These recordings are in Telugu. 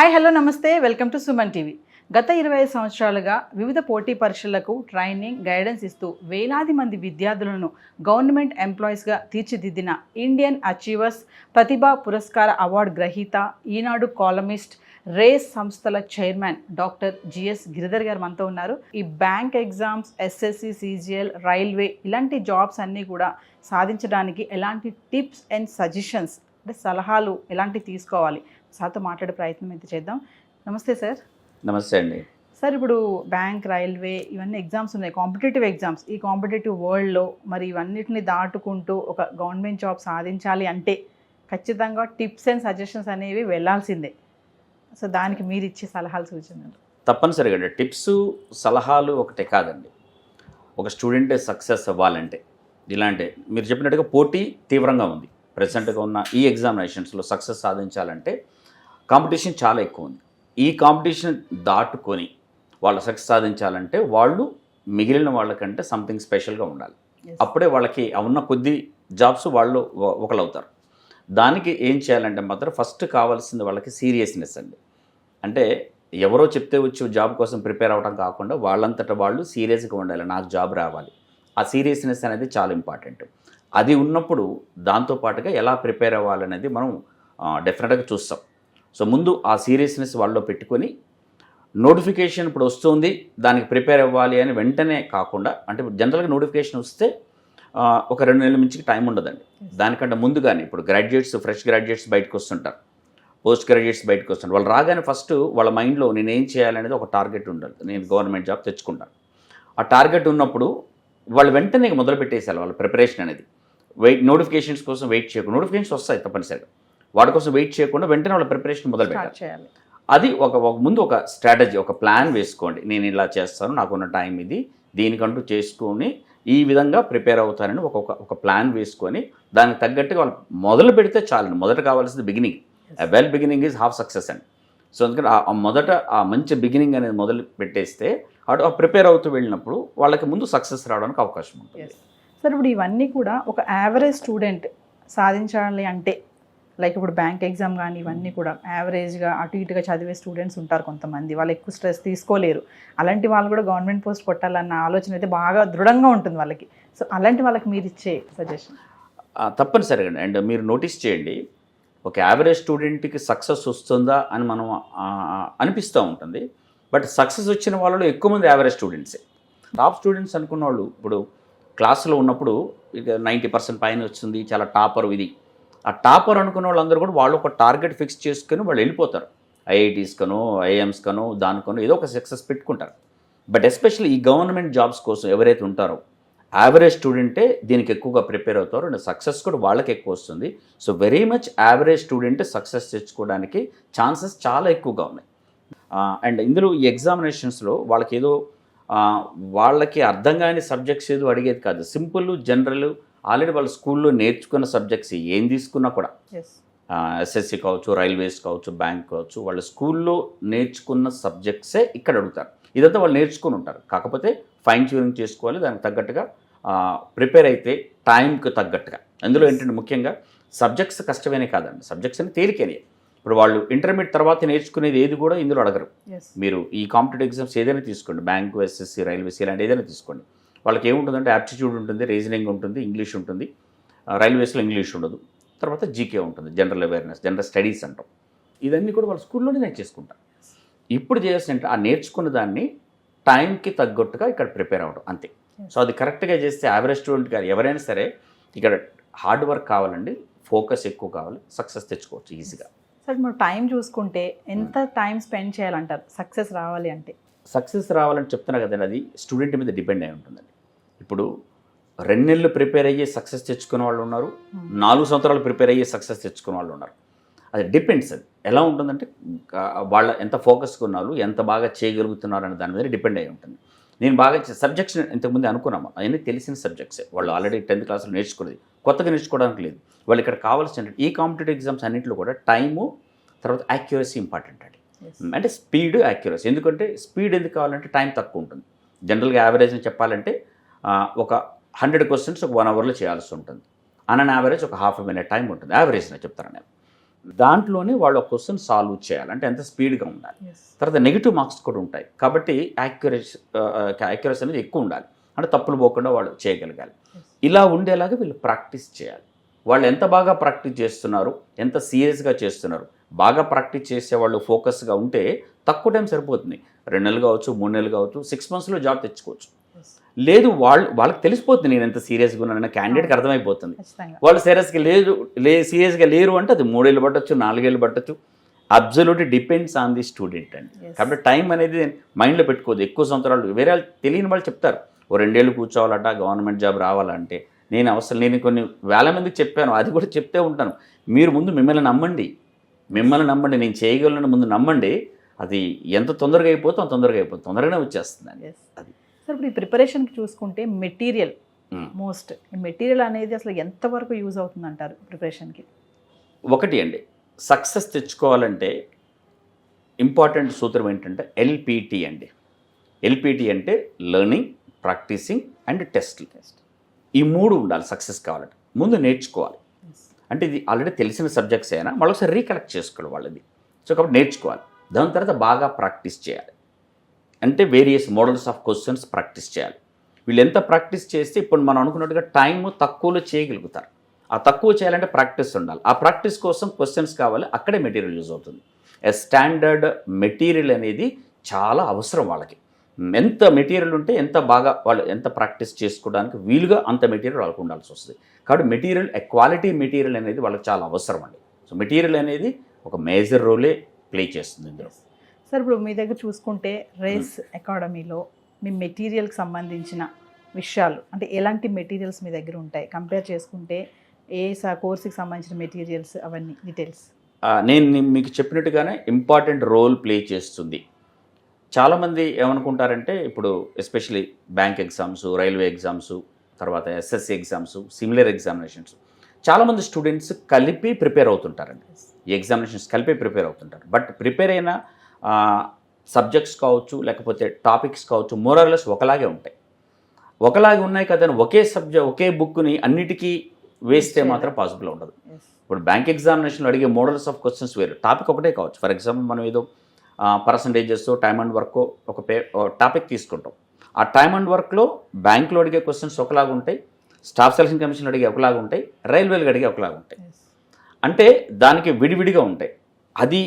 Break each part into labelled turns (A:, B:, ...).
A: హాయ్ హలో నమస్తే వెల్కమ్ టు సుమన్ టీవీ. గత 25 సంవత్సరాలుగా వివిధ పోటీ పరీక్షలకు ట్రైనింగ్ గైడెన్స్ ఇస్తూ వేలాది మంది విద్యార్థులను గవర్నమెంట్ ఎంప్లాయీస్గా తీర్చిదిద్దిన ఇండియన్ అచీవర్స్ ప్రతిభా పురస్కార అవార్డు గ్రహీత, ఈనాడు కాలమిస్ట్, రేస్ సంస్థల చైర్మన్ డాక్టర్ జిఎస్ గిరిధర్ గారు మనతో ఉన్నారు. ఈ bank exams, SSC, CGL, railway ఇలాంటి జాబ్స్ అన్నీ కూడా సాధించడానికి ఎలాంటి టిప్స్ అండ్ సజెషన్స్ అంటే సలహాలు ఎలాంటివి తీసుకోవాలి సార్తో మాట్లాడే ప్రయత్నం అయితే చేద్దాం. నమస్తే సార్.
B: నమస్తే అండి.
A: సార్, ఇప్పుడు బ్యాంక్, రైల్వే ఇవన్నీ ఎగ్జామ్స్ ఉన్నాయి, కాంపిటేటివ్ ఎగ్జామ్స్. ఈ కాంపిటేటివ్ వరల్డ్లో మరి ఇవన్నిటిని దాటుకుంటూ ఒక గవర్నమెంట్ జాబ్ సాధించాలి అంటే ఖచ్చితంగా టిప్స్ అండ్ సజెషన్స్ అనేవి వెళ్ళాల్సిందే. సో దానికి మీరు ఇచ్చే సలహాలు, సూచనలు?
B: తప్పనిసరిగా టిప్స్, సలహాలు ఒకటే కాదండి. ఒక స్టూడెంట్ సక్సెస్ అవ్వాలంటే ఇలాంటి మీరు చెప్పినట్టుగా పోటీ తీవ్రంగా ఉంది. ప్రెసెంట్గా ఉన్న ఈ ఎగ్జామినేషన్స్లో సక్సెస్ సాధించాలంటే కాంపిటీషన్ చాలా ఎక్కువ ఉంది. ఈ కాంపిటీషన్ దాటుకొని వాళ్ళు సక్సెస్ సాధించాలంటే వాళ్ళు మిగిలిన వాళ్ళకంటే సంథింగ్ స్పెషల్గా ఉండాలి. అప్పుడే వాళ్ళకి ఉన్న కొద్ది జాబ్స్ వాళ్ళు ఒకలవుతారు. దానికి ఏం చేయాలంటే మాత్రం ఫస్ట్ కావాల్సింది వాళ్ళకి సీరియస్నెస్ అండి. అంటే ఎవరో చెప్తే వచ్చి జాబ్ కోసం ప్రిపేర్ అవ్వడం కాకుండా వాళ్ళంతటా వాళ్ళు సీరియస్గా ఉండాలి. నాకు జాబ్ రావాలి. ఆ సీరియస్నెస్ అనేది చాలా ఇంపార్టెంట్. అది ఉన్నప్పుడు దాంతోపాటుగా ఎలా ప్రిపేర్ అవ్వాలనేది మనం డెఫినెట్గా చూస్తాం. సో ముందు ఆ సీరియస్నెస్ వాళ్ళలో పెట్టుకొని నోటిఫికేషన్ ఇప్పుడు వస్తుంది దానికి ప్రిపేర్ అవ్వాలి అని వెంటనే కాకుండా, అంటే జనరల్గా నోటిఫికేషన్ వస్తే ఒక 2 నెలల మించి టైం ఉండదండి. దానికంటే ముందుగానే ఇప్పుడు గ్రాడ్యుయేట్స్, ఫ్రెష్ గ్రాడ్యుయేట్స్ బయటకు వస్తుంటారు, పోస్ట్ గ్రాడ్యుయేట్స్ బయటకు వస్తుంటారు. వాళ్ళు రాగానే ఫస్ట్ వాళ్ళ మైండ్లో నేను ఏం చేయాలనేది ఒక టార్గెట్ ఉండాలి. నేను గవర్నమెంట్ జాబ్ తెచ్చుకుంటాను. ఆ టార్గెట్ ఉన్నప్పుడు వాళ్ళు వెంటనే మొదలు పెట్టేసారు వాళ్ళ ప్రిపరేషన్ అనేది. నోటిఫికేషన్స్ కోసం వెయిట్ చేయకుండా, నోటిఫికేషన్స్ వస్తాయి తప్పనిసరిగా, వాటి కోసం వెయిట్ చేయకుండా వెంటనే వాళ్ళ ప్రిపరేషన్ మొదలు పెట్టాలి. అది ఒక ముందు ఒక స్ట్రాటజీ, ఒక ప్లాన్ వేసుకోండి. నేను ఇలా చేస్తాను, నాకున్న టైం ఇది, దీనికంటూ చేసుకొని ఈ విధంగా ప్రిపేర్ అవుతానని ఒక ప్లాన్ వేసుకొని దానికి తగ్గట్టుగా వాళ్ళు మొదలు పెడితే చాలండి. మొదట కావాల్సింది beginning. Well beginning is half success అండి. సో అందుకని మొదట ఆ మంచి బిగినింగ్ అనేది మొదలు పెట్టేస్తే అటు ప్రిపేర్ అవుతూ వెళ్ళినప్పుడు వాళ్ళకి ముందు సక్సెస్ రావడానికి అవకాశం ఉంటుంది.
A: సార్, ఇప్పుడు ఇవన్నీ కూడా ఒక యావరేజ్ స్టూడెంట్ సాధించాలి అంటే, లైక్ ఇప్పుడు బ్యాంక్ ఎగ్జామ్ కానీ ఇవన్నీ కూడా యావరేజ్గా అటు ఇటుగా చదివే స్టూడెంట్స్ ఉంటారు కొంతమంది, వాళ్ళు ఎక్కువ స్ట్రెస్ తీసుకోలేరు. అలాంటి వాళ్ళు కూడా గవర్నమెంట్ పోస్ట్ కొట్టాలన్న ఆలోచన అయితే బాగా దృఢంగా ఉంటుంది వాళ్ళకి. సో అలాంటి వాళ్ళకి మీరు ఇచ్చే సజెషన్?
B: తప్పనిసరిగా అండ్ మీరు నోటీస్ చేయండి, ఒక యావరేజ్ స్టూడెంట్కి సక్సెస్ వస్తుందా అని మనం అనిపిస్తూ ఉంటుంది. బట్ సక్సెస్ వచ్చిన వాళ్ళలో ఎక్కువ మంది యావరేజ్ స్టూడెంట్సే. టాప్ స్టూడెంట్స్ అనుకున్న వాళ్ళు ఇప్పుడు క్లాసులో ఉన్నప్పుడు ఇక 90% పైన వచ్చింది, చాలా టాపర్ ఇది. ఆ టాపర్ అనుకున్న వాళ్ళందరూ కూడా వాళ్ళు ఒక టార్గెట్ ఫిక్స్ చేసుకుని వాళ్ళు వెళ్ళిపోతారు. ఐఐటీస్కనో, ఐఎమ్స్కనో, దానికనో ఏదో ఒక సక్సెస్ పెట్టుకుంటారు. బట్ ఎస్పెషల్లీ ఈ గవర్నమెంట్ జాబ్స్ కోసం ఎవరైతే ఉంటారో యావరేజ్ స్టూడెంటే దీనికి ఎక్కువగా ప్రిపేర్ అవుతారు అండ్ సక్సెస్ కూడా వాళ్ళకి ఎక్కువ వస్తుంది. So very much average student success తెచ్చుకోవడానికి ఛాన్సెస్ చాలా ఎక్కువగా ఉన్నాయి. అండ్ ఇందులో ఈ ఎగ్జామినేషన్స్లో వాళ్ళకి ఏదో వాళ్ళకి అర్థం కాని సబ్జెక్ట్స్ ఏదో అడిగేది కాదు. సింపుల్, జనరల్, ఆల్రెడీ వాళ్ళ స్కూల్లో నేర్చుకున్న సబ్జెక్ట్స్ ఏం తీసుకున్నా కూడా, ఎస్ఎస్సి కావచ్చు, రైల్వేస్ కావచ్చు, బ్యాంక్ కావచ్చు, వాళ్ళ స్కూల్లో నేర్చుకున్న సబ్జెక్ట్సే ఇక్కడ అడుగుతారు. ఇదంతా వాళ్ళు నేర్చుకుని ఉంటారు. కాకపోతే ఫైన్ ట్యూనింగ్ చేసుకోవాలి, దానికి తగ్గట్టుగా ప్రిపేర్ అయితే టైంకి తగ్గట్టుగా. అందులో ఏంటంటే ముఖ్యంగా సబ్జెక్ట్స్ కష్టమేనే కాదండి, సబ్జెక్ట్స్ అని తేలికనే. ఇప్పుడు వాళ్ళు ఇంటర్మీడియట్ తర్వాత నేర్చుకునేది ఏది కూడా ఇందులో అడగరు. మీరు ఈ కాంపిటేటివ్ ఎగ్జామ్స్ ఏదైనా తీసుకోండి, బ్యాంకు, ఎస్ఎస్సి, రైల్వేస్ ఇలాంటి ఏదైనా తీసుకోండి, వాళ్ళకి ఏముంటుందంటే యాప్టిట్యూడ్ ఉంటుంది, రీజనింగ్ ఉంటుంది, ఇంగ్లీష్ ఉంటుంది. రైల్వేస్లో ఇంగ్లీష్ ఉండదు. తర్వాత జీకే ఉంటుంది, జనరల్ అవేర్నెస్, జనరల్ స్టడీస్ అంటాం. ఇవన్నీ కూడా వాళ్ళు స్కూల్లోనే నేర్చేసుకుంటారు. ఇప్పుడు చేయాల్సిందంటే ఆ నేర్చుకున్న దాన్ని టైంకి తగ్గట్టుగా ఇక్కడ ప్రిపేర్ అవ్వడం అంతే. సో అది కరెక్ట్గా చేస్తే యావరేజ్ స్టూడెంట్ గారు ఎవరైనా సరే ఇక్కడ హార్డ్ వర్క్ కావాలండి, ఫోకస్ ఎక్కువ కావాలి, సక్సెస్ తెచ్చుకోవచ్చు ఈజీగా.
A: సార్, మనం టైం చూసుకుంటే ఎంత టైం స్పెండ్ చేయాలంటారు సక్సెస్ రావాలి అంటే?
B: సక్సెస్ రావాలని చెప్తున్నా కదండి, అది స్టూడెంట్ మీద డిపెండ్ అయి ఉంటుందండి. ఇప్పుడు 2 నెలలు ప్రిపేర్ అయ్యే సక్సెస్ తెచ్చుకునే వాళ్ళు ఉన్నారు, 4 సంవత్సరాలు ప్రిపేర్ అయ్యే సక్సెస్ తెచ్చుకునే వాళ్ళు ఉన్నారు. అది డిపెండ్స్. అది ఎలా ఉంటుందంటే వాళ్ళ ఎంత ఫోకస్గా ఉన్నారు, ఎంత బాగా చేయగలుగుతున్నారు అనే దాని మీద డిపెండ్ అయి ఉంటుంది. నేను బాగా సబ్జెక్ట్స్ ఇంతకుముందు అనుకున్నాము, అవన్నీ తెలిసిన సబ్జెక్ట్సే, వాళ్ళు ఆల్రెడీ 10th క్లాస్లో నేర్చుకునేది, కొత్తగా నేర్చుకోవడానికి లేదు. వాళ్ళు ఇక్కడ కావాల్సిన ఈ కాంపిటేటివ్ ఎగ్జామ్స్ అన్నింటిలో కూడా టైము, తర్వాత యాక్యురసీ ఇంపార్టెంట్ అండి. అంటే స్పీడ్, యాక్యురసీ. ఎందుకంటే స్పీడ్ ఎందుకు కావాలంటే టైం తక్కువ ఉంటుంది. జనరల్గా యావరేజ్ని చెప్పాలంటే ఒక 100 క్వశ్చన్స్ ఒక 1 అవర్లో చేయాల్సి ఉంటుంది. అన్ యావరేజ్ ఒక ½ minute టైం ఉంటుంది, యావరేజ్ని చెప్తాను నేను. దాంట్లోనే వాళ్ళు ఒక క్వశ్చన్ సాల్వ్ చేయాలి, అంటే ఎంత స్పీడ్గా ఉండాలి. తర్వాత నెగిటివ్ మార్క్స్ కూడా ఉంటాయి కాబట్టి యాక్యురసీ అనేది ఎక్కువ ఉండాలి, అంటే తప్పులు పోకుండా వాళ్ళు చేయగలగాలి. ఇలా ఉండేలాగా వీళ్ళు ప్రాక్టీస్ చేయాలి. వాళ్ళు ఎంత బాగా ప్రాక్టీస్ చేస్తున్నారు, ఎంత సీరియస్గా చేస్తున్నారు. బాగా ప్రాక్టీస్ చేసేవాళ్ళు ఫోకస్గా ఉంటే తక్కువ టైం సరిపోతుంది. 2 నెలలు కావచ్చు, 3 నెలలు కావచ్చు, 6 monthsలో జాబ్ తెచ్చుకోవచ్చు. లేదు వాళ్ళకి తెలిసిపోతుంది నేను ఎంత సీరియస్గా ఉన్నానన్న క్యాండిడేట్కి అర్థమైపోతుంది. వాళ్ళు సీరియస్గా లేరు అంటే అది 3 ఏళ్ళు పట్టచ్చు, 4 ఏళ్ళు పట్టచ్చు. Absolutely depends on the student అండి. కాబట్టి టైం అనేది మైండ్లో పెట్టుకోదు. ఎక్కువ సంవత్సరాలు వేరే వాళ్ళు తెలియని వాళ్ళు చెప్తారు, ఓ 2 ఏళ్ళు కూర్చోవాలట గవర్నమెంట్ జాబ్ రావాలంటే. నేను కొన్ని వేల మందికి చెప్పాను, అది కూడా చెప్తే ఉంటాను. మీరు ముందు మిమ్మల్ని నమ్మండి, నేను చేయగలను ముందు నమ్మండి. అది ఎంత తొందరగా అయిపోతే అంత తొందరగా అయిపోతుంది, తొందరగానే వచ్చేస్తుంది అండి. అది
A: సార్ ఇప్పుడు ఈ ప్రిపరేషన్కి చూసుకుంటే మెటీరియల్ మోస్ట్ మెటీరియల్ అనేది అసలు ఎంతవరకు యూజ్ అవుతుంది అంటారు ప్రిపరేషన్కి?
B: ఒకటి అండి, సక్సెస్ తెచ్చుకోవాలంటే ఇంపార్టెంట్ సూత్రం ఏంటంటే ఎల్పిటి అండి. ఎల్పిటి అంటే లెర్నింగ్, ప్రాక్టీసింగ్ అండ్ టెస్ట్. ఈ 3 ఉండాలి సక్సెస్ కావాలంటే. ముందు నేర్చుకోవాలి, అంటే ఇది ఆల్రెడీ తెలిసిన సబ్జెక్ట్స్ అయినా మళ్ళొకసారి రీకలెక్ట్ చేసుకోవాలి వాళ్ళది. సో కాబట్టి నేర్చుకోవాలి. దాని తర్వాత బాగా ప్రాక్టీస్ చేయాలి, అంటే various models of questions practice చేయాలి. వీళ్ళు ఎంత ప్రాక్టీస్ చేస్తే ఇప్పుడు మనం అనుకున్నట్టుగా టైం తక్కువలో చేయగలుగుతారు. ఆ తక్కువ చేయాలంటే ప్రాక్టీస్ ఉండాలి. ఆ ప్రాక్టీస్ కోసం క్వశ్చన్స్ కావాలి, అక్కడే మెటీరియల్ యూజ్ అవుతుంది. స్టాండర్డ్ మెటీరియల్ అనేది చాలా అవసరం వాళ్ళకి. ఎంత మెటీరియల్ ఉంటే ఎంత బాగా వాళ్ళు ఎంత ప్రాక్టీస్ చేసుకోవడానికి వీలుగా అంత మెటీరియల్ వాళ్ళకు ఉండాల్సి వస్తుంది. కాబట్టి మెటీరియల్, క్వాలిటీ మెటీరియల్ అనేది వాళ్ళకి చాలా అవసరం అండి. సో మెటీరియల్ అనేది ఒక మేజర్ రోలే ప్లే చేస్తుంది ఇందులో.
A: సార్ ఇప్పుడు మీ దగ్గర చూసుకుంటే రేస్ అకాడమీలో మీ మెటీరియల్కి సంబంధించిన విషయాలు, అంటే ఎలాంటి మెటీరియల్స్ మీ దగ్గర ఉంటాయి కంపేర్ చేసుకుంటే, కోర్సుకి సంబంధించిన మెటీరియల్స్, అవన్నీ డీటెయిల్స్?
B: నేను మీకు చెప్పినట్టుగానే ఇంపార్టెంట్ రోల్ ప్లే చేస్తుంది. చాలామంది ఏమనుకుంటారంటే ఇప్పుడు especially bank exams, railway exams, తర్వాత ఎస్ఎస్సి ఎగ్జామ్స్, సిమిలర్ ఎగ్జామినేషన్స్ చాలామంది స్టూడెంట్స్ కలిపి ప్రిపేర్ అవుతుంటారండి. ఈ ఎగ్జామినేషన్స్ కలిపి ప్రిపేర్ అవుతుంటారు. బట్ ప్రిపేర్ అయిన సబ్జెక్ట్స్ కావచ్చు, లేకపోతే టాపిక్స్ కావచ్చు, మోరల్లెస్ ఒకలాగే ఉంటాయి. ఒకలాగే ఉన్నాయి కదా అని ఒకే బుక్ని అన్నిటికీ వేస్తే మాత్రం పాసిబుల్ ఉండదు. ఇప్పుడు బ్యాంక్ ఎగ్జామినేషన్లో అడిగే మోడల్స్ ఆఫ్ క్వశ్చన్స్ వేరు, టాపిక్ ఒకటే కావచ్చు. ఫర్ ఎగ్జాంపుల్ మనం ఏదో పర్సంటేజెస్, టైమ్ అండ్ వర్క్ ఒక టాపిక్ తీసుకుంటాం. ఆ టైమ్ అండ్ వర్క్లో బ్యాంకులో అడిగే క్వశ్చన్స్ ఒకలాగా ఉంటాయి, స్టాఫ్ సెలక్షన్ కమిషన్లో అడిగే ఒకలాగా ఉంటాయి, రైల్వేలకు అడిగే ఒకలాగా ఉంటాయి. అంటే దానికి విడివిడిగా ఉంటాయి. అది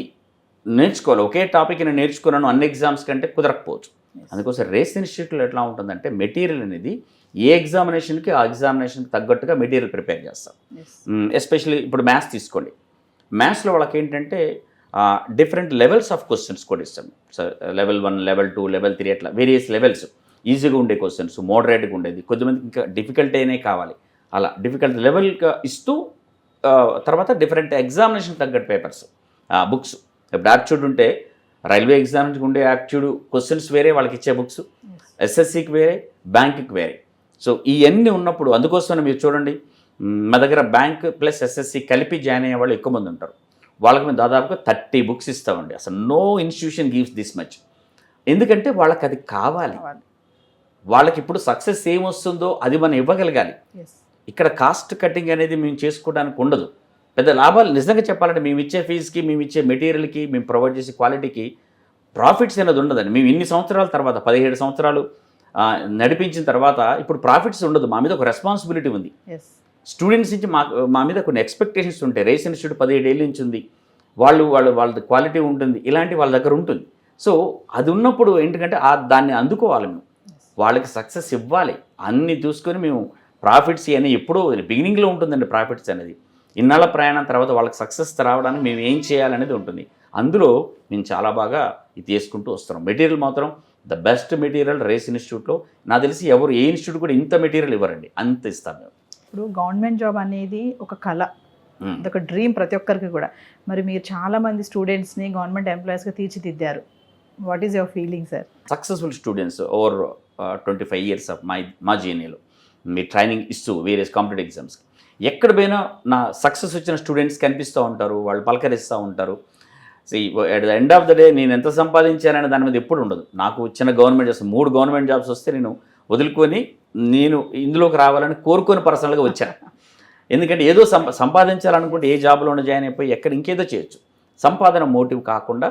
B: నేర్చుకోవాలి. ఒకే టాపిక్ నేను నేర్చుకున్నాను అన్ని ఎగ్జామ్స్ కంటే కుదరకపోవచ్చు. అందుకోసం రేస్ ఇన్స్టిట్యూట్లో ఎట్లా ఉంటుందంటే మెటీరియల్ అనేది ఏ ఎగ్జామినేషన్కి ఆ ఎగ్జామినేషన్కి తగ్గట్టుగా మెటీరియల్ ప్రిపేర్ చేస్తాం. ఎస్పెషల్లీ ఇప్పుడు మ్యాథ్స్ తీసుకోండి. మ్యాథ్స్లో వాళ్ళకి ఏంటంటే డిఫరెంట్ లెవెల్స్ ఆఫ్ క్వశ్చన్స్ కూడా ఇస్తాం. లెవెల్ 1, లెవెల్ 2, లెవెల్ 3 అట్లా వేరియస్ లెవెల్స్. ఈజీగా ఉండే క్వశ్చన్స్, మోడరేట్గా ఉండేది, కొద్దిమంది ఇంకా డిఫికల్ట్ అయినే కావాలి, అలా డిఫికల్ట్ లెవెల్గా ఇస్తూ తర్వాత డిఫరెంట్ ఎగ్జామినేషన్ తగ్గట్టు పేపర్స్, బుక్స్. ఇప్పుడు యాప్ట్యూడ్ ఉంటే రైల్వే ఎగ్జామ్కి ఉండే యాప్ట్యూడ్ క్వశ్చన్స్ వేరే, వాళ్ళకి ఇచ్చే బుక్స్, ఎస్ఎస్సికి వేరే, బ్యాంకుకి వేరే. సో ఇవన్నీ ఉన్నప్పుడు అందుకోసమే మీరు చూడండి, మా దగ్గర బ్యాంక్ ప్లస్ ఎస్ఎస్సి కలిపి జాయిన్ అయ్యే వాళ్ళు ఎక్కువ మంది ఉంటారు. వాళ్ళకి మేము దాదాపుగా 30 బుక్స్ ఇస్తామండి. అసలు no institution gives this much. ఎందుకంటే వాళ్ళకి అది కావాలి. వాళ్ళకి ఇప్పుడు సక్సెస్ ఏమొస్తుందో అది మనం ఇవ్వగలగాలి. ఇక్కడ కాస్ట్ కటింగ్ అనేది మేము చేసుకోవడానికి ఉండదు. పెద్ద లాభాలు నిజంగా చెప్పాలంటే మేము ఇచ్చే ఫీజుకి, మేము ఇచ్చే మెటీరియల్కి, మేము ప్రొవైడ్ చేసే క్వాలిటీకి ప్రాఫిట్స్ అనేది ఉండదండి. మేము ఇన్ని సంవత్సరాల తర్వాత 17 సంవత్సరాలు నడిపించిన తర్వాత ఇప్పుడు ప్రాఫిట్స్ ఉండదు. మా మీద ఒక రెస్పాన్సిబిలిటీ ఉంది. స్టూడెంట్స్ నుంచి మా మీద కొన్ని ఎక్స్పెక్టేషన్స్ ఉంటాయి. రేస్ ఇన్స్టిట్యూట్ 17 ఏళ్ళ నుంచి ఉంది, వాళ్ళ క్వాలిటీ ఉంటుంది, ఇలాంటి వాళ్ళ దగ్గర ఉంటుంది. సో అది ఉన్నప్పుడు ఏంటంటే దాన్ని అందుకోవాలి. మేము వాళ్ళకి సక్సెస్ ఇవ్వాలి. అన్నీ చూసుకొని మేము ప్రాఫిట్స్ అని ఎప్పుడూ బిగినింగ్లో ఉంటుందండి. ప్రాఫిట్స్ అనేది ఇన్నాళ్ళ ప్రయాణం తర్వాత వాళ్ళకి సక్సెస్ రావడానికి మేము ఏం చేయాలనేది ఉంటుంది. అందులో మేము చాలా బాగా ఇది చేసుకుంటూ వస్తున్నాం. మెటీరియల్ మాత్రం ద బెస్ట్ మెటీరియల్ రేస్ ఇన్స్టిట్యూట్లో. నాకు తెలిసి ఏ ఇన్స్టిట్యూట్ కూడా ఇంత మెటీరియల్ ఇవ్వరండి, అంత ఇస్తాం మేము.
A: ఇప్పుడు గవర్నమెంట్ జాబ్ అనేది ఒక కళ, అదొక డ్రీమ్ ప్రతి ఒక్కరికి కూడా. మరి మీరు చాలామంది స్టూడెంట్స్ని గవర్నమెంట్ ఎంప్లాయీస్గా తీర్చిదిద్దారు. What is your feeling sir?
B: Successful students over 25 years of మా జర్నీలో మీ ట్రైనింగ్ ఇస్తూ వేరియస్ కాంపిటేటివ్ ఎగ్జామ్స్కి ఎక్కడ పోయినా నా సక్సెస్ వచ్చిన స్టూడెంట్స్ కనిపిస్తూ ఉంటారు, వాళ్ళు పలకరిస్తూ ఉంటారు. At the end of the day నేను ఎంత సంపాదించాననే దాని మీద ఎప్పుడు ఉండదు. నాకు వచ్చిన గవర్నమెంట్ జాబ్స్ 3 గవర్నమెంట్ జాబ్స్ వస్తే నేను వదులుకొని నేను ఇందులోకి రావాలని కోరుకొని పర్సనల్గా వచ్చాను. ఎందుకంటే ఏదో సంపాదించాలనుకుంటే ఏ జాబ్లోనే జాయిన్ అయిపోయి ఎక్కడ ఇంకేదో చేయొచ్చు. సంపాదన మోటివ్ కాకుండా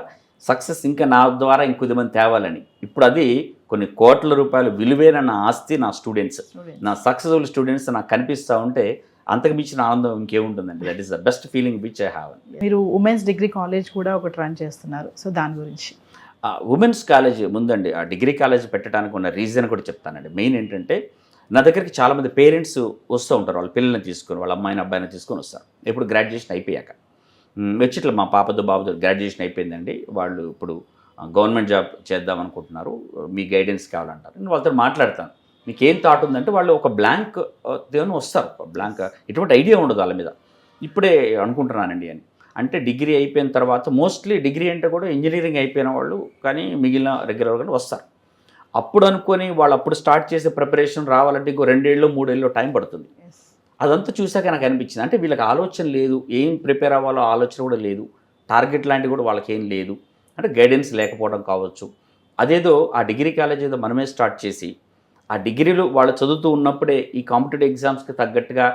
B: సక్సెస్ ఇంకా నా ద్వారా ఇంకొద్ది మంది తేవాలని. ఇప్పుడు అది కొన్ని కోట్ల రూపాయలు విలువైన నా ఆస్తి నా స్టూడెంట్స్, నా సక్సెస్ఫుల్ స్టూడెంట్స్ నాకు కనిపిస్తూ ఉంటే అంతకు మించిన ఆనందం ఇంకేముంటుందండి. That is the best feeling which I have.
A: మీరు ఉమెన్స్ డిగ్రీ కాలేజ్ కూడా ఒకటి రన్ చేస్తున్నారు, సో దాని గురించి.
B: ఉమెన్స్ కాలేజ్ ముందండి, ఆ డిగ్రీ కాలేజ్ పెట్టడానికి ఉన్న రీజన్ కూడా చెప్తానండి. మెయిన్ ఏంటంటే నా దగ్గరికి చాలామంది పేరెంట్స్ వస్తూ ఉంటారు, వాళ్ళ పిల్లల్ని తీసుకొని, వాళ్ళ అమ్మాయిని అబ్బాయిని తీసుకొని వస్తారు. ఇప్పుడు గ్రాడ్యుయేషన్ అయిపోయాక వచ్చి ఇట్లా మా పాపతో బాబుతో గ్రాడ్యుయేషన్ అయిపోయిందండి, వాళ్ళు ఇప్పుడు గవర్నమెంట్ జాబ్ చేద్దాం అనుకుంటున్నారు, మీ గైడెన్స్ కావాలంటారు. నేను వాళ్ళతో మాట్లాడతాను, మీకు ఏం థాట్ ఉందంటే వాళ్ళు ఒక బ్లాంక్ దేవుని వస్తారు, బ్లాంక్ ఎటువంటి ఐడియా ఉండదు వాళ్ళ మీద. ఇప్పుడే అనుకుంటున్నానండి అని అంటే డిగ్రీ అయిపోయిన తర్వాత మోస్ట్లీ డిగ్రీ అంటే కూడా ఇంజనీరింగ్ అయిపోయిన వాళ్ళు కానీ మిగిలిన రెగ్యులర్ కానీ వస్తారు. అప్పుడు అనుకొని వాళ్ళు అప్పుడు స్టార్ట్ చేసే ప్రిపరేషన్ రావాలంటే ఇంకో 2 ఏళ్ళు 3 ఏళ్ళు టైం పడుతుంది. అదంతా చూసాక నాకు అనిపించింది, అంటే వీళ్ళకి ఆలోచన లేదు, ఏం ప్రిపేర్ అవ్వాలో ఆలోచన కూడా లేదు, టార్గెట్ లాంటివి కూడా వాళ్ళకి ఏం లేదు, అంటే గైడెన్స్ లేకపోవడం కావచ్చు. అదేదో ఆ డిగ్రీ కాలేజ్ ఏదో మనమే స్టార్ట్ చేసి ఆ డిగ్రీలు వాళ్ళు చదువుతూ ఉన్నప్పుడే ఈ కాంపిటేటివ్ ఎగ్జామ్స్కి తగ్గట్టుగా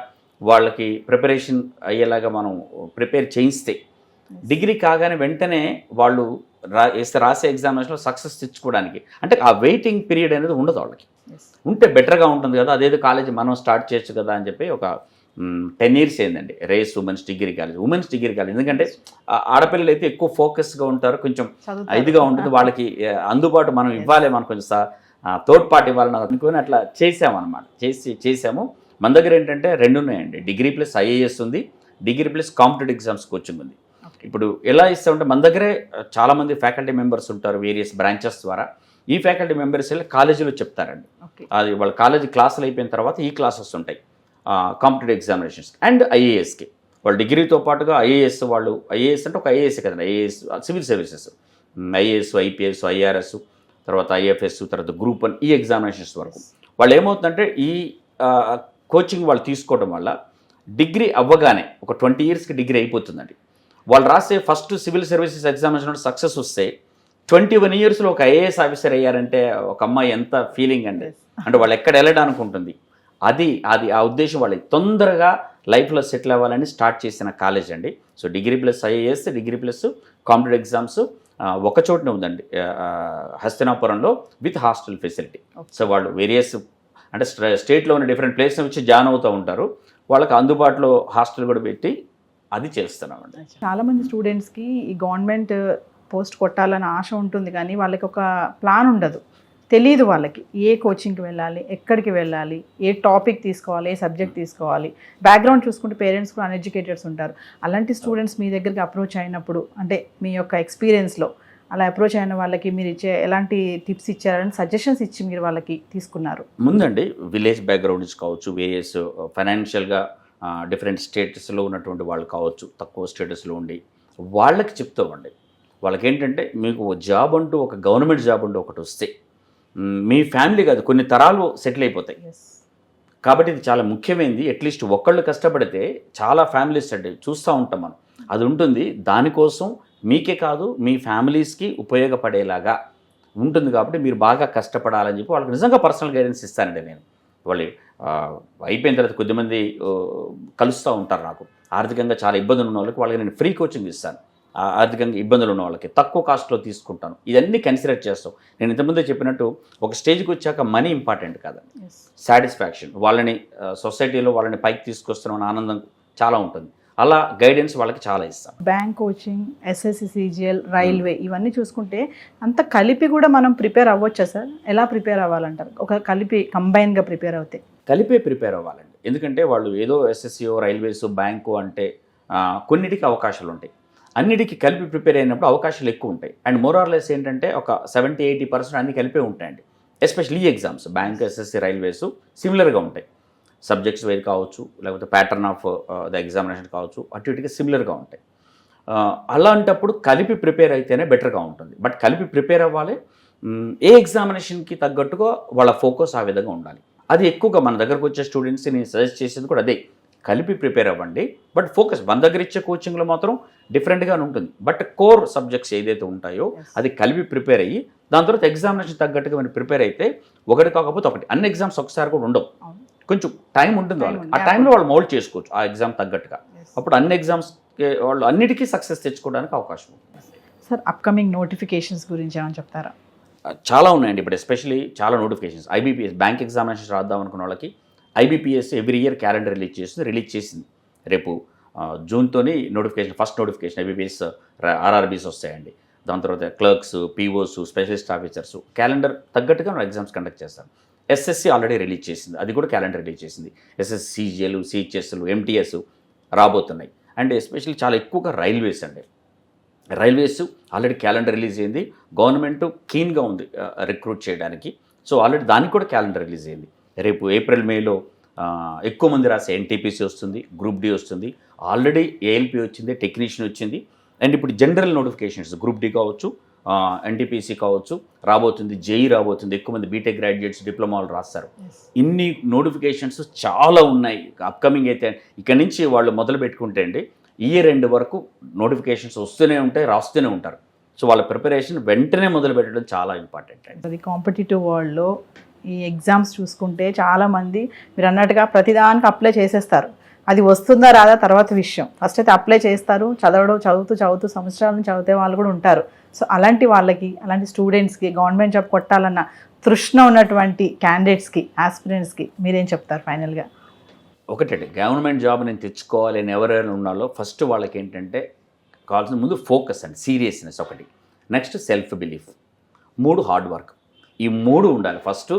B: వాళ్ళకి ప్రిపరేషన్ అయ్యేలాగా మనం ప్రిపేర్ చేయిస్తే డిగ్రీ కాగానే వెంటనే వాళ్ళు రాసే ఎగ్జామినేషన్లో సక్సెస్ తెచ్చుకోవడానికి అంటే ఆ వెయిటింగ్ పీరియడ్ అనేది ఉండదు వాళ్ళకి. ఉంటే బెటర్గా ఉంటుంది కదా, అదేదో కాలేజీ మనం స్టార్ట్ చేయొచ్చు కదా అని చెప్పి ఒక 10 years అయిందండి race women's degree college. Women's degree college ఎందుకంటే ఆడపిల్లలు అయితే ఎక్కువ ఫోకస్గా ఉంటారు, కొంచెం ఇదిగా ఉంటుంది, వాళ్ళకి అందుబాటు మనం ఇవ్వాలి, మనం కొంచెం థర్డ్ పార్టీ ఇవ్వాలని అనుకుని అట్లా చేసామన్నమాట. చేసాము. మన దగ్గర ఏంటంటే 2 ఉన్నాయండి, డిగ్రీ ప్లస్ ఐఏఎస్ ఉంది, degree plus competitive exams coaching ఉంది. ఇప్పుడు ఎలా ఇస్తామంటే మన దగ్గరే చాలామంది ఫ్యాకల్టీ మెంబర్స్ ఉంటారు వేరియస్ బ్రాంచెస్ ద్వారా. ఈ ఫ్యాకల్టీ మెంబర్స్ వెళ్ళి కాలేజీలో చెప్తారండి, అది వాళ్ళ కాలేజీ క్లాసులు అయిపోయిన తర్వాత ఈ క్లాసెస్ ఉంటాయి కాంపిటేటివ్ ఎగ్జామినేషన్స్ అండ్ ఐఏఎస్కి. వాళ్ళు డిగ్రీతో పాటుగా ఐఏఎస్, వాళ్ళు ఐఏఎస్ అంటే ఒక ఐఏఎస్ కదండి, IAS civil services, IAS IPS IRS తర్వాత ఐఎఫ్ఎస్ తర్వాత గ్రూప్ 1 ఈ ఎగ్జామినేషన్స్ వరకు. వాళ్ళు ఏమవుతుందంటే ఈ కోచింగ్ వాళ్ళు తీసుకోవడం వల్ల డిగ్రీ అవ్వగానే ఒక 20 yearsకి డిగ్రీ అయిపోతుందండి. వాళ్ళు రాసే first civil services examination success వస్తే 21 yearsలో ఒక ఐఏఎస్ ఆఫీసర్ అయ్యారంటే ఒక అమ్మాయి ఎంత ఫీలింగ్ అండి, అంటే వాళ్ళు ఎక్కడ వెళ్ళడానికి ఉంటుంది. అది ఆ ఉద్దేశం వాళ్ళకి తొందరగా లైఫ్లో సెటిల్ అవ్వాలని స్టార్ట్ చేసిన కాలేజ్ అండి. So degree plus IAS, degree plus competitive exams ఒక చోటనే ఉందండి, హస్తినాపురంలో విత్ హాస్టల్ ఫెసిలిటీ. సో వాళ్ళు వేరియస్ అంటే స్టేట్లో ఉన్న డిఫరెంట్ ప్లేస్ నుంచి జాయిన్ అవుతూ ఉంటారు, వాళ్ళకి అందుబాటులో హాస్టల్ కూడా పెట్టి అది చేస్తున్నామండి.
A: చాలామంది స్టూడెంట్స్కి ఈ గవర్నమెంట్ పోస్ట్ కొట్టాలని ఆశ ఉంటుంది కానీ వాళ్ళకి ఒక ప్లాన్ ఉండదు, తెలియదు వాళ్ళకి ఏ కోచింగ్కి వెళ్ళాలి, ఎక్కడికి వెళ్ళాలి, ఏ టాపిక్ తీసుకోవాలి, ఏ సబ్జెక్ట్ తీసుకోవాలి. బ్యాక్గ్రౌండ్ చూసుకుంటే పేరెంట్స్ కూడా అన్ఎడ్యుకేటెడ్స్ ఉంటారు. అలాంటి స్టూడెంట్స్ మీ దగ్గరికి అప్రోచ్ అయినప్పుడు అంటే మీ యొక్క ఎక్స్పీరియన్స్లో అలా అప్రోచ్ అయిన వాళ్ళకి మీరు ఇచ్చే ఎలాంటి టిప్స్ ఇచ్చారని సజెషన్స్ ఇచ్చి మీరు వాళ్ళకి తీసుకున్నారు?
B: ముందండి విలేజ్ బ్యాక్గ్రౌండ్ నుంచి కావచ్చు, వేరియస్ ఫైనాన్షియల్గా డిఫరెంట్ స్టేటస్లో ఉన్నటువంటి వాళ్ళు కావచ్చు, తక్కువ స్టేటస్లో ఉండి వాళ్ళకి చెప్తామండి. వాళ్ళకి ఏంటంటే మీకు జాబ్ అంటూ ఒక గవర్నమెంట్ జాబ్ అంటూ ఒకటి వస్తే మీ ఫ్యామిలీ కాదు కొన్ని తరాలు సెటిల్ అయిపోతాయి. కాబట్టి ఇది చాలా ముఖ్యమైనది. అట్లీస్ట్ ఒక్కళ్ళు కష్టపడితే చాలా ఫ్యామిలీస్ అంటే చూస్తూ ఉంటాం మనం, అది ఉంటుంది. దానికోసం మీకే కాదు మీ ఫ్యామిలీస్కి ఉపయోగపడేలాగా ఉంటుంది. కాబట్టి మీరు బాగా కష్టపడాలని చెప్పి వాళ్ళకి నిజంగా పర్సనల్ గైడెన్స్ ఇస్తానండి నేను. వాళ్ళు అయిపోయిన తర్వాత కొద్దిమంది కలుస్తూ ఉంటారు నాకు, ఆర్థికంగా చాలా ఇబ్బందులు ఉన్న వాళ్ళకి, వాళ్ళకి నేను ఫ్రీ కోచింగ్ ఇస్తాను. ఆర్థికంగా ఇబ్బందులు ఉన్న వాళ్ళకి తక్కువ కాస్ట్లో తీసుకుంటాను. ఇదన్నీ కన్సిడర్ చేస్తాం. నేను ఇంతకుముందే చెప్పినట్టు ఒక స్టేజ్కి వచ్చాక మనీ ఇంపార్టెంట్ కాదండి, సాటిస్ఫాక్షన్, వాళ్ళని సొసైటీలో వాళ్ళని పైకి తీసుకొస్తున్న ఆనందం చాలా ఉంటుంది. అలా గైడెన్స్ వాళ్ళకి చాలా ఇస్తాం.
A: Bank coaching, SSC, CGL, railway ఇవన్నీ చూసుకుంటే అంత కలిపి కూడా మనం ప్రిపేర్ అవ్వచ్చా సార్? ఎలా ప్రిపేర్ అవ్వాలంటారు? ఒక కలిపి కంబైన్గా ప్రిపేర్ అవుతే
B: కలిపే ప్రిపేర్ అవ్వాలండి. ఎందుకంటే వాళ్ళు ఏదో ఎస్ఎస్సిఓ రైల్వేస్ బ్యాంకు అంటే కొన్నిటికి అవకాశాలు ఉంటాయి, అన్నిటికీ కలిపి ప్రిపేర్ అయినప్పుడు అవకాశాలు ఎక్కువ ఉంటాయి. అండ్ మోర్ ఆర్ లెస్ ఏంటంటే ఒక 70-80% అన్ని కలిపే ఉంటాయండి. ఎస్పెషల్లీ ఈ ఎగ్జామ్స్ బ్యాంక్, ఎస్ఎస్సి, రైల్వేస్ సిమిలర్గా ఉంటాయి. సబ్జెక్ట్స్ వేరు కావచ్చు, లేకపోతే ప్యాటర్న్ ఆఫ్ ద ఎగ్జామినేషన్ కావచ్చు, అటు ఇటుకి సిమిలర్గా ఉంటాయి. అలాంటప్పుడు కలిపి ప్రిపేర్ అయితేనే బెటర్గా ఉంటుంది. బట్ కలిపి ప్రిపేర్ అవ్వాలి, ఏ ఎగ్జామినేషన్కి తగ్గట్టుగా వాళ్ళ ఫోకస్ ఆ విధంగా ఉండాలి. అది ఎక్కువగా మన దగ్గరకు వచ్చే స్టూడెంట్స్ని నేను సజెస్ట్ చేసేది కూడా అదే, కలిపి ప్రిపేర్ అవ్వండి. బట్ ఫోకస్ మన దగ్గర ఇచ్చే కోచింగ్లో మాత్రం డిఫరెంట్గానే ఉంటుంది. బట్ కోర్ సబ్జెక్ట్స్ ఏదైతే ఉంటాయో అది కలిపి ప్రిపేర్ అయ్యి దాని తర్వాత ఎగ్జామినేషన్ తగ్గట్టుగా మీరు ప్రిపేర్ అయితే ఒకటి కాకపోతే ఒకటి, అన్ని ఎగ్జామ్స్ ఒకసారి కూడా ఉండవు, కొంచెం టైం ఉంటుంది వాళ్ళకి. ఆ
A: Time
B: టైంలో వాళ్ళు మౌల్డ్ చేసుకోవచ్చు ఆ ఎగ్జామ్ తగ్గట్టుగా. అప్పుడు అన్ని ఎగ్జామ్స్ వాళ్ళు అన్నిటికీ సక్సెస్ తెచ్చుకోవడానికి అవకాశం ఉంది.
A: సార్ అప్కమింగ్ నోటిఫికేషన్స్ గురించి ఏమైనా చెప్తారా?
B: చాలా ఉన్నాయండి. ఇప్పుడు ఎస్పెషలీ చాలా నోటిఫికేషన్స్. ఐబీపీఎస్ బ్యాంక్ ఎగ్జామినేషన్స్ రాద్దాం అనుకున్న వాళ్ళకి IBPS every year calendar release చేసింది. రేపు జూన్తోని notification, first notification IBPS RRBs వస్తాయండి. దాని తర్వాత clerks, POs, specialist officers calendar తగ్గట్టుగా మనం ఎగ్జామ్స్ కండక్ట్ చేస్తాం. ఎస్ఎస్సి ఆల్రెడీ రిలీజ్ చేసింది, అది కూడా క్యాలెండర్ రిలీజ్ చేసింది. ఎస్ఎస్సి సీజీఎల్, సిహెచ్ఎస్లు, ఎంటీఎస్ రాబోతున్నాయి. అండ్ ఎస్పెషల్లీ చాలా ఎక్కువగా రైల్వేస్ అండి. రైల్వేస్ ఆల్రెడీ క్యాలెండర్ రిలీజ్ అయింది. గవర్నమెంట్ కీన్గా ఉంది రిక్రూట్ చేయడానికి. సో ఆల్రెడీ దానికి కూడా క్యాలెండర్ రిలీజ్ అయింది. రేపు ఏప్రిల్ మేలో ఎక్కువ మంది రాసే ఎన్టీపీసీ వస్తుంది, గ్రూప్ డి వస్తుంది, ఆల్రెడీ ఏఎల్పి వచ్చింది, టెక్నీషియన్ వచ్చింది. అండ్ ఇప్పుడు జనరల్ నోటిఫికేషన్స్ గ్రూప్ డి కావచ్చు, ఎన్టీపీసీ కావచ్చు రాబోతుంది, జేఈ రాబోతుంది. ఎక్కువ మంది బీటెక్ గ్రాడ్యుయేట్స్, డిప్లొమాలు రాస్తారు. ఇన్ని నోటిఫికేషన్స్ చాలా ఉన్నాయి. అప్కమింగ్ అయితే ఇక్కడ నుంచి వాళ్ళు మొదలు పెట్టుకుంటే అండి ఇయర్ ఎండ్ వరకు నోటిఫికేషన్స్ వస్తూనే ఉంటాయి, రాస్తూనే ఉంటారు. సో వాళ్ళ ప్రిపరేషన్ వెంటనే మొదలు పెట్టడం చాలా ఇంపార్టెంట్ అండి.
A: అది కాంపిటేటివ్ వరల్డ్లో ఈ ఎగ్జామ్స్ చూసుకుంటే చాలామంది మీరు అన్నట్టుగా ప్రతిదానికి అప్లై చేసేస్తారు. అది వస్తుందా రాదా తర్వాత విషయం. ఫస్ట్ అయితే అప్లై చేస్తారు, చదువుతూ సంవత్సరాల నుంచి చదివే వాళ్ళు కూడా ఉంటారు. సో అలాంటి వాళ్ళకి, అలాంటి స్టూడెంట్స్కి గవర్నమెంట్ జాబ్ కొట్టాలన్న తృష్ణ ఉన్నటువంటి క్యాండిడేట్స్కి, ఆస్పిరెంట్స్కి మీరేం చెప్తారు ఫైనల్గా?
B: ఒకటండి, గవర్నమెంట్ జాబ్ నేను తెచ్చుకోవాలి అని ఎవరైనా ఉన్నాలో ఫస్ట్ వాళ్ళకి ఏంటంటే కావాల్సిన ముందు ఫోకస్ అండ్ సీరియస్నెస్ ఒకటి, next self belief, 3 hard work. ఈ 3 ఉండాలి. ఫస్ట్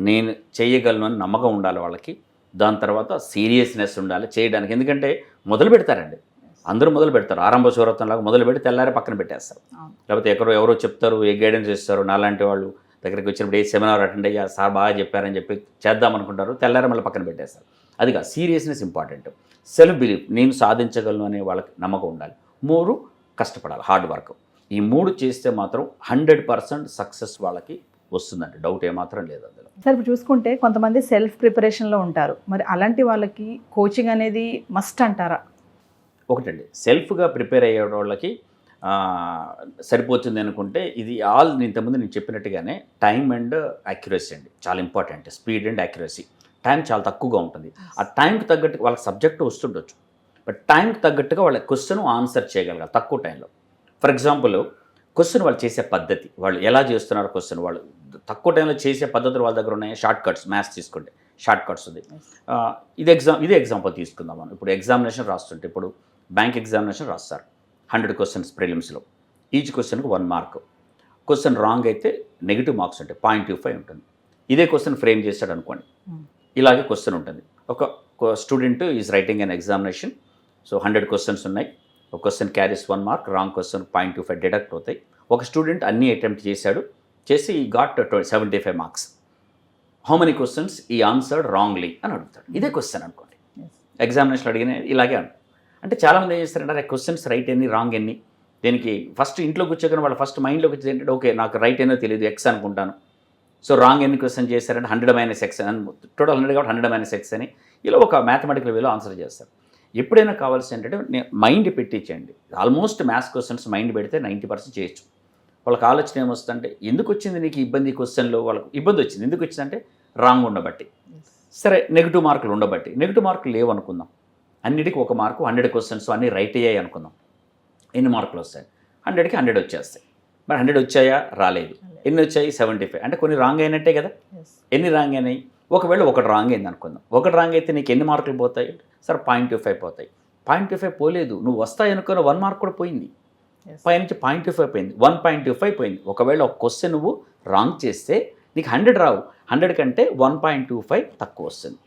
B: నేను చేయగలను అని నమ్మకం ఉండాలి వాళ్ళకి. దాని తర్వాత సీరియస్నెస్ ఉండాలి చేయడానికి. ఎందుకంటే మొదలు పెడతారండి, అందరూ మొదలు పెడతారు. ఆరంభ శూరత్వంలాగా మొదలు పెట్టి తెల్లారే పక్కన పెట్టేస్తారు. లేకపోతే ఎవరో చెప్తారు, ఏ గైడెన్స్ ఇస్తారు, నాలాంటి వాళ్ళు దగ్గరికి వచ్చినప్పుడు ఏ సెమినార్ అటెండ్ అయ్యా సార్ బాగా చెప్పారని చెప్పి చేద్దాం అనుకుంటారు, తెల్లారే మళ్ళీ పక్కన పెట్టేస్తారు. అది కాదు, సీరియస్నెస్ ఇంపార్టెంట్. సెల్ఫ్ బిలీఫ్, నేను సాధించగలను అనే వాళ్ళకి నమ్మకం ఉండాలి. 3 కష్టపడాలి, హార్డ్ వర్క్. ఈ 3 చేస్తే మాత్రం 100% సక్సెస్ వాళ్ళకి వస్తుందండి, డౌట్ ఏమాత్రం లేదు అందులో.
A: సార్ ఇప్పుడు చూసుకుంటే కొంతమంది సెల్ఫ్ ప్రిపరేషన్లో ఉంటారు, మరి అలాంటి వాళ్ళకి కోచింగ్ అనేది మస్ట్ అంటారా?
B: ఒకటండి, సెల్ఫ్గా ప్రిపేర్ అయ్యే వాళ్ళకి సరిపోతుంది అనుకుంటే ఇది నేను ఇంతకుముందు నేను చెప్పినట్టుగానే టైం అండ్ యాక్యురసీ అండి చాలా important. Speed and accuracy. Time చాలా తక్కువగా ఉంటుంది. ఆ టైంకి తగ్గట్టుగా వాళ్ళకి సబ్జెక్టు వస్తుండొచ్చు, బట్ టైంకి తగ్గట్టుగా వాళ్ళ క్వశ్చన్ ఆన్సర్ చేయగలగాలి తక్కువ టైంలో. ఫర్ ఎగ్జాంపుల్ క్వశ్చన్ వాళ్ళు చేసే పద్ధతి, వాళ్ళు ఎలా చేస్తున్నారు క్వశ్చన్, వాళ్ళు తక్కువ టైంలో చేసే పద్ధతులు వాళ్ళ దగ్గర ఉన్నాయి. షార్ట్ కట్స్, మ్యాథ్స్ తీసుకుంటే షార్ట్ కట్స్ ఉంది. ఇదే ఎగ్జాంపుల్ తీసుకుందాం మనం. ఇప్పుడు ఎగ్జామినేషన్ రాస్తుంటే, ఇప్పుడు బ్యాంక్ ఎగ్జామినేషన్ రాస్తారు, 100 క్వశ్చన్స్ ప్రిలిమ్స్లో. ఈచ్ క్వశ్చన్కి 1 మార్క్. క్వశ్చన్ రాంగ్ అయితే నెగిటివ్ మార్క్స్ ఉంటాయి, 0.25 ఉంటుంది. ఇదే క్వశ్చన్ ఫ్రేమ్ చేస్తాడు అనుకోండి, ఇలాగే క్వశ్చన్ ఉంటుంది. ఒక student is writing an examination. So 100 questions ఉన్నాయి. ఒక question carries 1 mark, wrong question 0.25 deduct అవుతాయి. ఒక స్టూడెంట్ అన్ని అటెంప్ట్ చేసి ఈ got 75 marks. How many questions ఈ ఆన్సర్డ్ రాంగ్లీ అని అడుగుతాడు. ఇదే క్వశ్చన్ అనుకోండి, ఎగ్జామినేషన్ అడిగిన ఇలాగే అంటే చాలామంది ఏం చేస్తారంటే క్వశ్చన్స్ రైట్ ఎన్ని రాంగ్ ఎన్ని, దీనికి ఫస్ట్ ఇంట్లో కూర్చోగానే వాళ్ళ ఫస్ట్ మైండ్లోకి వచ్చేది ఏంటంటే ఓకే నాకు రైట్ ఎన్నో తెలియదు, ఎక్స్ అనుకుంటాను. సో రాంగ్ ఎన్ని క్వశ్చన్ చేశారంటే 100 - x అని, టోటల్ 100 కాబట్టి 100 - x అని ఇలా ఒక మ్యాథమెటికల్ వేలో ఆన్సర్ చేస్తారు. ఎప్పుడైనా కావాల్సి ఏంటంటే మైండ్ పెట్టించండి. ఆల్మోస్ట్ మ్యాథ్స్ క్వశ్చన్స్ మైండ్ పెడితే 90% చేయొచ్చు. వాళ్ళకి ఆలోచన ఏమొస్తుందంటే ఎందుకు వచ్చింది నీకు ఇబ్బంది, క్వశ్చన్లో వాళ్ళకి ఇబ్బంది వచ్చింది ఎందుకు వచ్చిందంటే రాంగ్ ఉండబట్టి. సరే నెగిటివ్ మార్కులు ఉండబట్టి. నెగిటివ్ మార్కులు లేవు అనుకుందాం, అన్నిటికీ 1 మార్కు, 100 క్వశ్చన్స్ అన్నీ రైట్ అయ్యాయి అనుకుందాం. ఎన్ని మార్కులు వస్తాయి? 100కి 100 వచ్చేస్తాయి. మరి 100 వచ్చాయా? రాలేదు. ఎన్ని వచ్చాయి? 75. అంటే కొన్ని రాంగ్ అయినట్టే కదా. ఎన్ని రాంగ్ అయినాయి? ఒకవేళ 1 రాంగ్ అయింది అనుకుందాం. 1 రాంగ్ అయితే నీకు ఎన్ని మార్కులు పోతాయి? సరే 0.25 పోతాయి. 0.25 పోలేదు, నువ్వు వస్తాయి అనుకున్న 1 మార్క్ కూడా పోయింది. పైనుంచి 0.25 పోయింది, 1.25 పోయింది. ఒకవేళ ఒక క్వశ్చన్ నువ్వు రాంగ్ చేస్తే నీకు 100 రావు, 100 కంటే 1.25 తక్కువ వస్తుంది,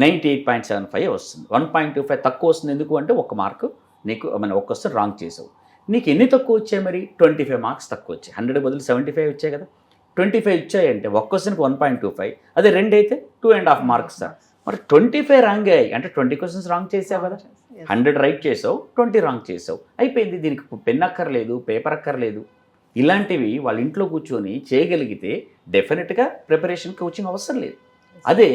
B: 98.75 వస్తుంది. 1.25 తక్కువ వస్తుంది ఎందుకు అంటే 1 మార్కు నీకు ఒక క్వశ్చన్ రాంగ్ చేసావు. నీకు ఎన్ని తక్కువ వచ్చాయి? మరి 25 మార్క్స్ తక్కువ వచ్చాయి. 100 బదులు 75 వచ్చాయి కదా. 25 వచ్చాయంటే ఒక క్వశ్చన్కి 1.25, అదే 2 అయితే 2.5 మార్క్స్ సార్. మరి 25 రాంగ్ అయ్యాయి అంటే 20 క్వశ్చన్స్ రాంగ్ చేసావు కదా. 100 రైట్ చేసావు, 20 రాంగ్ చేసావు, అయిపోయింది. దీనికి పెన్ అక్కర్లేదు, పేపర్ అక్కర్లేదు. ఇలాంటివి వాళ్ళ ఇంట్లో కూర్చొని చేయగలిగితే డెఫినెట్గా ప్రిపరేషన్ కోచింగ్ అవసరం లేదు. అదే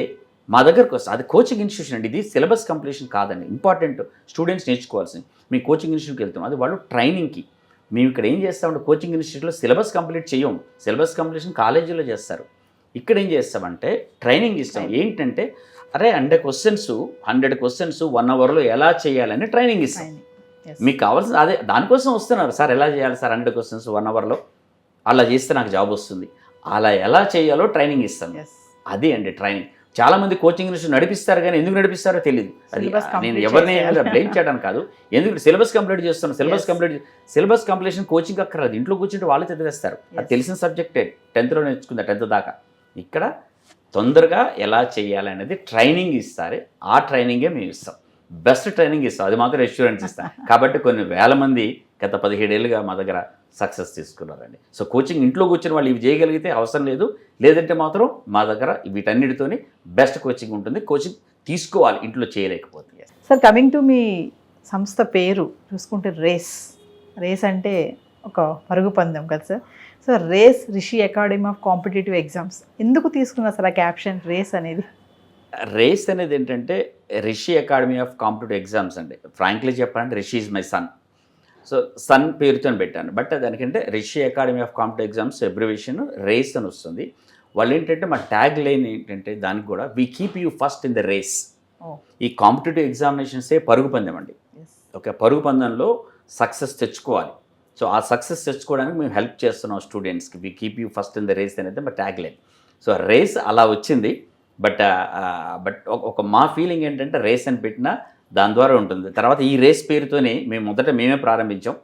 B: మా దగ్గరకు వస్తుంది, అది కోచింగ్ ఇన్స్టిట్యూషన్ అండి. ఇది సిలబస్ కంప్లీషన్ కాదండి, ఇంపార్టెంట్ స్టూడెంట్స్ నేర్చుకోవాల్సింది. మీ కోచింగ్ ఇన్స్టిట్యూట్కి వెళ్తాం, అది వాళ్ళు ట్రైనింగ్కి. మేము ఇక్కడ ఏం చేస్తామంటే కోచింగ్ ఇన్స్టిట్యూట్లో సిలబస్ కంప్లీట్ చేయం, సిలబస్ కంప్లీషన్ కాలేజీలో చేస్తారు. ఇక్కడ ఏం చేస్తామంటే ట్రైనింగ్ ఇస్తాం. ఏంటంటే అరే 100 క్వశ్చన్స్ 1 అవర్లో ఎలా చేయాలని ట్రైనింగ్ ఇస్తాం.
A: Training. Yes.
B: మీకు కావాల్సిన అదే దానికోసం వస్తున్నారు సార్. ఎలా చేయాలి సార్ 100 క్వశ్చన్స్ 1 అవర్లో, అలా చేస్తే నాకు జాబ్ వస్తుంది, అలా ఎలా చేయాలో ట్రైనింగ్ ఇస్తాను.
A: Yes.
B: అదే అండి ట్రైనింగ్. చాలామంది కోచింగ్ ఇన్స్టిట్యూట్ నడిపిస్తారు కానీ ఎందుకు నడిపిస్తారో తెలియదు. అది
A: Syllabus
B: నేను
A: complete
B: ఎవరిని
A: చేసేయాలి.
B: బ్లేమ్ చేయడానికి కాదు, ఎందుకు సిలబస్ కంప్లీట్ చేస్తాను.
A: Yes.
B: సిలబస్ కంప్లీషన్ కోచింగ్ అక్కర్లేదు, ఇంట్లో కూర్చుంటే వాళ్ళు చదివేస్తారు. అది
A: Yes.
B: తెలిసిన సబ్జెక్టే, 10th నేర్చుకుందా 10th దాకా. ఇక్కడ తొందరగా ఎలా చేయాలి అనేది ట్రైనింగ్ ఇస్తారు. ఆ ట్రైనింగే మేము ఇస్తాం, బెస్ట్ ట్రైనింగ్ ఇస్తాం, అది మాత్రం రెస్టారెంట్స్ ఇస్తాం. కాబట్టి కొన్ని వేల మంది గత 17 ఏళ్ళుగా మా దగ్గర సక్సెస్ తీసుకున్నారండి. సో కోచింగ్ ఇంట్లో కూర్చొని వాళ్ళు ఇవి చేయగలిగితే అవసరం లేదు, లేదంటే మాత్రం మా దగ్గర వీటన్నిటితోని బెస్ట్ కోచింగ్ ఉంటుంది. కోచింగ్ తీసుకోవాలి ఇంట్లో చేయలేకపోతే.
A: సార్, కమింగ్ టు మీ సంస్థ పేరు చూసుకుంటే రేస్ అంటే ఒక పరుగు పందెం కదా sir. So race Rishi academy of competitive exams ఎందుకు తీసుకున్నారు సార్ ఆ క్యాప్షన్ రేస్ అనేది?
B: రేస్ అనేది ఏంటంటే Rishi academy of competitive exams అండి. ఫ్రాంక్లీ చెప్పాలంటే Rishi is my son. So son పేరుతో పెట్టాను. బట్ దానికంటే Rishi academy of competitive exams abbreviation race అని వస్తుంది. వాళ్ళు ఏంటంటే మా ట్యాగ్ లైన్ ఏంటంటే దానికి కూడా we keep you first in the race. ఈ కాంపిటేటివ్ ఎగ్జామినేషన్సే పరుగు పందెం అండి. ఓకే, పరుగు పందెంలో సక్సెస్ తెచ్చుకోవాలి. సో ఆ సక్సెస్ తెచ్చుకోవడానికి మేము హెల్ప్ చేస్తున్నాం స్టూడెంట్స్కి. We keep you first in the race అనేది మా ట్యాగ్ లైన్. సో రేస్ అలా వచ్చింది. బట్ ఒక మా ఫీలింగ్ ఏంటంటే రేస్ అని పెట్టినా దాని ద్వారా ఉంటుంది. తర్వాత ఈ రేస్ పేరుతోనే మేమే ప్రారంభించాం.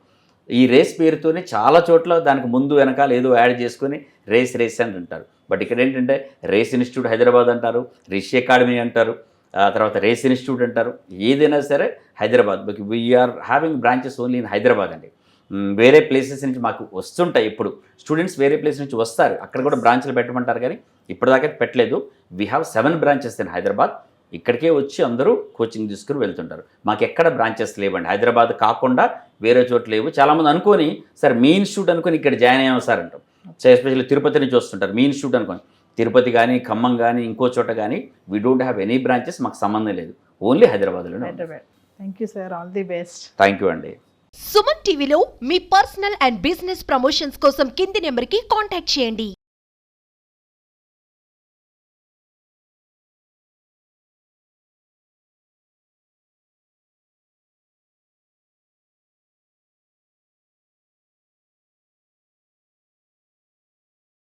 B: ఈ రేస్ పేరుతోనే చాలా చోట్ల దానికి ముందు వెనకాల ఏదో యాడ్ చేసుకొని రేస్ అని అంటారు. బట్ ఇక్కడ ఏంటంటే రేస్ ఇన్స్టిట్యూట్ హైదరాబాద్ అంటారు, రిషి అకాడమీ అంటారు, తర్వాత రేస్ ఇన్స్టిట్యూట్ అంటారు. ఏదైనా సరే Hyderabad, we are having branches only in Hyderabad అండి. వేరే ప్లేసెస్ నుంచి మాకు వస్తుంటాయి. ఇప్పుడు స్టూడెంట్స్ వేరే ప్లేస్ నుంచి వస్తారు, అక్కడ కూడా బ్రాంచ్లు పెట్టమంటారు కానీ ఇప్పటిదాకా పెట్టలేదు. We have 7 branches in Hyderabad. ఇక్కడికే వచ్చి అందరూ కోచింగ్ తీసుకుని వెళ్తుంటారు. మాకు ఎక్కడ బ్రాంచెస్ లేవండి, హైదరాబాద్ కాకుండా వేరే చోట్ల లేవు. చాలామంది అనుకొని సార్ మీ ఇన్స్టిట్యూట్ అనుకొని ఇక్కడ జాయిన్ అయ్యాము సార్ అంటాం. సో ఎస్పెషల్లీ తిరుపతి నుంచి వస్తుంటారు, మీ ఇన్స్టిట్యూట్ అనుకొని. తిరుపతి కానీ ఖమ్మం కానీ ఇంకో చోట కానీ we don't have any branches, మాకు సంబంధం లేదు, ఓన్లీ హైదరాబాద్లోనే.
A: Thank you sir, all the best.
B: Thank you అండి.
C: సుమన్ టీవీలో మీ పర్సనల్ అండ్ బిజినెస్ ప్రమోషన్స్ కోసం కింది నెంబర్కి కాంటాక్ట్ చేయండి.